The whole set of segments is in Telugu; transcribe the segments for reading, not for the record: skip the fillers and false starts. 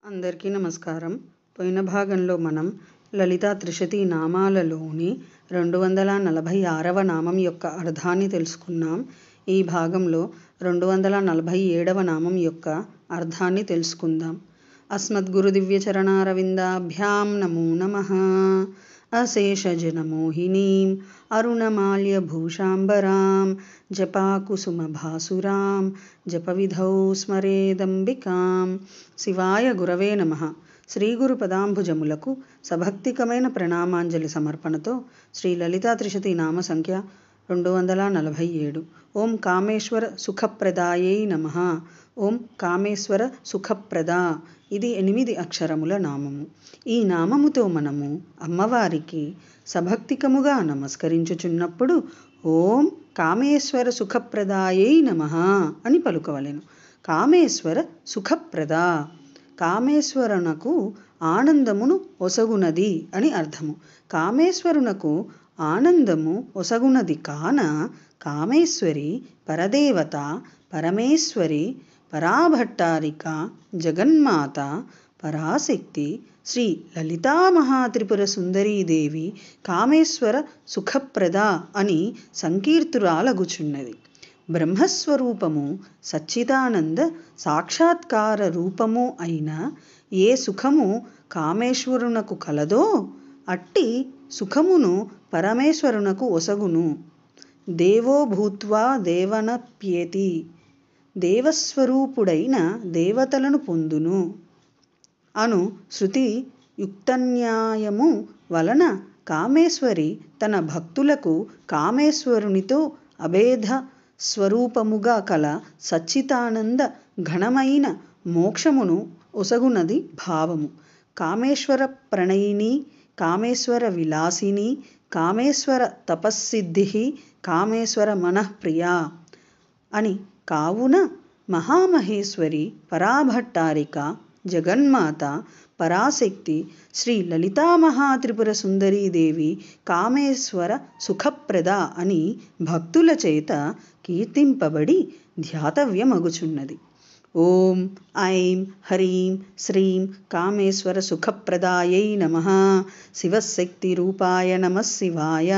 అందరికీ నమస్కారం. పోయిన భాగంలో మనం లలితా త్రిశతి నామాలలోని 246వ నామం యొక్క అర్థాన్ని తెలుసుకున్నాం. ఈ భాగంలో 247వ నామం యొక్క అర్థాన్ని తెలుసుకుందాం. అస్మద్గురు దివ్యచరణారవిందాభ్యాం నమో నమః. అశేషజనమోహినీం అరుణమాల్యభూషాంబరాం జపాకుసుమభాసురాం జపవిధౌ స్మరేదంబికాం. శివాయ గురవే నమః. శ్రీ గురు పదాంబుజములకు సభక్తికమైన ప్రణామాంజలి సమర్పణతో శ్రీ లలితా త్రిశతి నామ సంఖ్య 247. ఓం కామేశ్వర సుఖప్రదాయై నమః. ఓం కామేశ్వర సుఖప్రద. ఇది 8 అక్షరముల నామము. ఈ నామముతో మనము అమ్మవారికి సభక్తికముగా నమస్కరించుచున్నప్పుడు ఓం కామేశ్వర సుఖప్రదాయై నమః అని పలుకవలెను. కామేశ్వర సుఖప్రద, కామేశ్వరునకు ఆనందమును ఒసగునది అని అర్థము. కామేశ్వరునకు ఆనందము ఒసగునది కాన కామేశ్వరి పరదేవత, పరమేశ్వరి, పరాభట్టారిక, జగన్మాత, పరాశక్తి శ్రీ లలితా మహాత్రిపుర సుందరీదేవి కామేశ్వర సుఖప్రద అని సంకీర్తురాలగుచున్నది. బ్రహ్మస్వరూపము సచ్చిదానంద సాక్షాత్కార రూపము అయిన ఏ సుఖము కామేశ్వరునకు కలదో అట్టి సుఖమును పరమేశ్వరునకు ఒసగును. దేవో భూత్వా దేవనప్యేతి, దేవస్వరూపుడైన దేవతలను పొందును అను శృతి యుక్తన్యాయము వలన కామేశ్వరి తన భక్తులకు కామేశ్వరునితో అభేద స్వరూపముగా కల సచ్చిదానంద ఘనమైన మోక్షమును ఒసగునది భావము. కామేశ్వర ప్రణయిని, కామేశ్వర విలాసిని, కామేశ్వర తపస్సిద్ధి, కామేశ్వర మనఃప్రియ అని కావున మహామహేశ్వరి, పరాభట్టారిక, జగన్మాత, పరాశక్తి శ్రీ లలితా మహాత్రిపుర సుందరీదేవి కామేశ్వర సుఖప్రద అని భక్తుల చేత కీర్తింపబడి ధ్యాతవ్యమగుచున్నది. ఓం ఐం హ్రీం శ్రీం కామేశ్వర సుఖప్రదాయై నమః. శివశక్తి రూపాయ నమః శివాయ.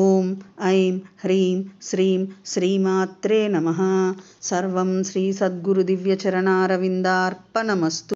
ఓం ఐం హ్రీం శ్రీం శ్రీమాత్రే నమః. సర్వం శ్రీ సద్గురు దివ్యచరణారవిందార్పణమస్తు.